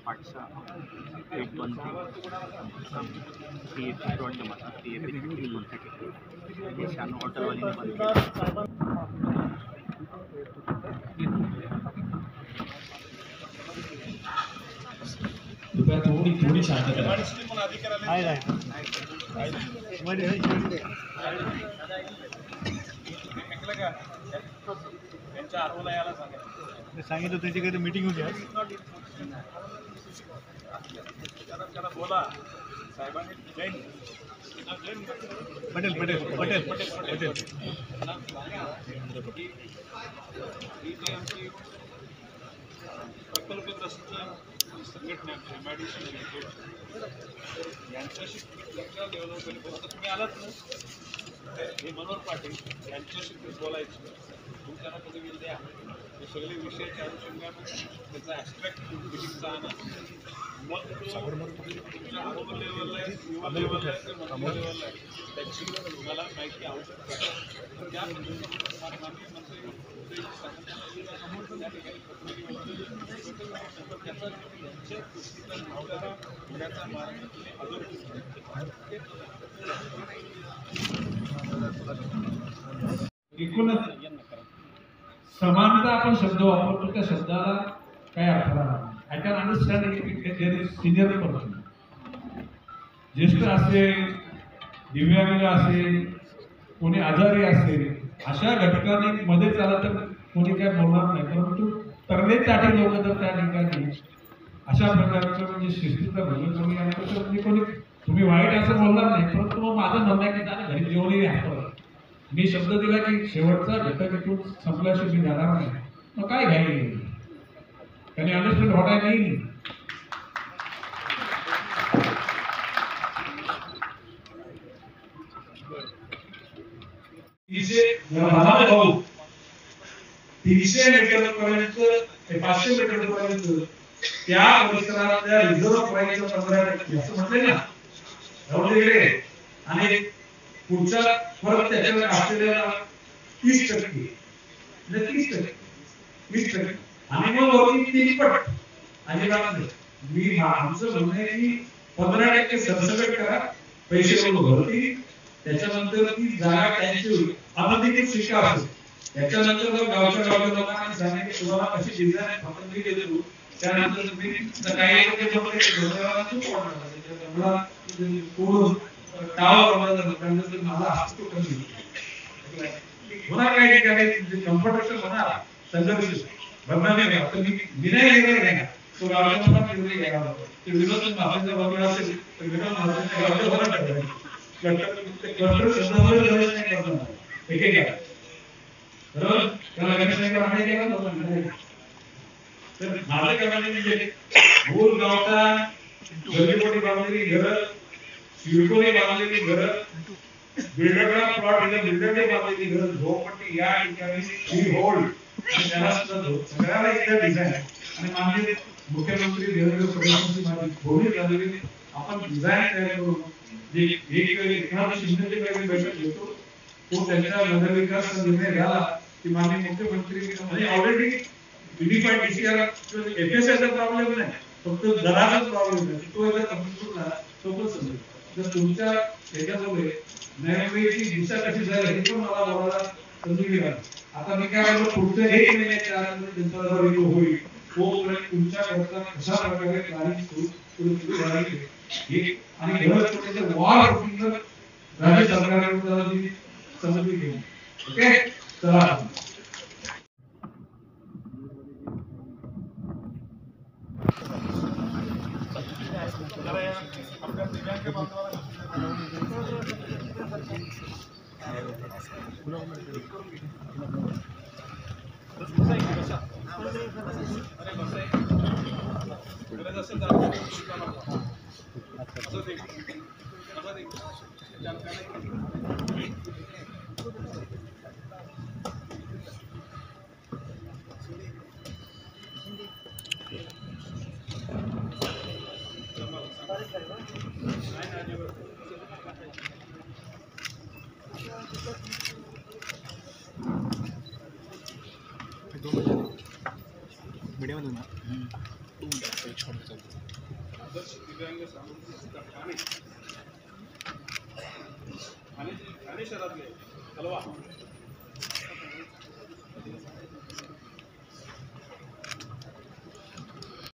पाठसा एक दोन T F road मत टी एफ ये शान हॉटेल वाली ने बंद कृपया थोडी शांतता आहे सांगितलं त्याची काही मीटिंग होती आज बोला साहेबांनी पटेल पटेल पटेल पटेल प्रकल्पग्रस्त संघटना MIDC यांच्याशी डेव्हलपमेंट तुम्ही आलात ना हे मनोहर पाटील यांच्याशी बोलायचं तुमच्याला कधी वेळ द्या हे सगळे विषयाच्या अनुषंगाने त्याचा ॲस्ट्रॅक्ट मिटिंगचा आणा मग तुमच्या अनुभव लेवलला आहे युवा लेवलला आहे ते मंत्री लेवलला आहे त्याची तुम्हाला माहिती आवश्यक आहे त्या माननीय मंत्री त्या ठिकाणी एकूणच समानता आपण शब्द वापरतो त्या शब्दाला काय अर्थ नाही. I can understand senior person ज्येष्ठ असेल दिव्यांग असेल कोणी आजारी असेल अशा घटकाने मध्ये चालत तर कोणी काय बोलणार नाही. परंतु तरणे लोक जर त्या ठिकाणी अशा प्रकारचं म्हणजे शिस्तीचं भजन करून येण्याचं म्हणजे कोणी तुम्ही वाईट असं बोलणार नाही. परंतु मग माझं म्हणणं आहे की त्याला घरी जेवणी राहतं मी शब्द दिला की शेवटचा घटक इथून संपल्याशिवाय मी जाणार नाही. मग काय घ्यायला त्यांनी अंडरस्टँड व्हॉट आय मीन. भाऊ 300 मीटरपर्यंत 500 मीटरपर्यंत त्या परिसरातल्या रिझर्व्ह पॉईंटचं 15% असं म्हटलंय ना एवढे आणि पुढच्या परत त्याच्यावर असलेल्या 30% म्हणजे 30% आणि मग वरती 3 पट आणि मी आमचं म्हणणं आहे की 15% सरसकट करा पैसे भरती त्याच्यानंतर ती जागा त्यांची अनधिकृत शिका असेल त्याच्यानंतर गावच्या लोकांना सांगितलं की तुम्हाला कशी डिझाईन फक्त मी देतो त्यानंतर तुम्ही काही माझा हक्क कमी होणार काही ठिकाणी कम्फर्टेबल होणार संघर्ष भरणार नाही. आता मी नाही गेलेलं नाही तो गावच्या लोकांना निर्णय घ्यायला हवा ते विनोद महाराजांच्या बाजूला असेल तर विनोद महाराजांच्या गावच्या होणार नाही मूळ गावचा गल्लीपोटी बांधलेली घरं सिडकोने बांधलेली घरं बिल्डरला प्लॉट बिल्डरने बांधलेली घरं झोपडपट्टी या ठिकाणी फ्री होल्ड त्याला सगळ्याला एकदा डिझाईन आणि माननीय मुख्यमंत्री देवेंद्र फडणवीस माझी घोषणा झालेली आपण डिझाईन तयार करू बैठक घेतो तो त्यांच्या नगरविकास निर्णय झाला की माननीय मुख्यमंत्री ऑलरेडी युनिफाईड DCR FSIचा प्रॉब्लेम नाही फक्त दराचाच प्रॉब्लेम आहे तो एकदा कम्प्लीट झाला तो पण समजेल. जर तुमच्या याच्यामुळे न्यायमयेची दिशा कशी झाली हे पण मला बोलायला संधी मिळाली. आता मी काय म्हणतो पुढच्या 1 महिन्याच्या आत त्यांचा रिव्ह्यू होईल तोपर्यंत तुमच्या करता कशा प्रकारे प्लॅनिंग सुरू झाली आणि घर वाढ राज्य सरकारने समजून घेऊ. ओके चला मीडियम आदर्श दिव्यांग सामूहिक संस्था ठाणे ठाणे शहरातले हलवा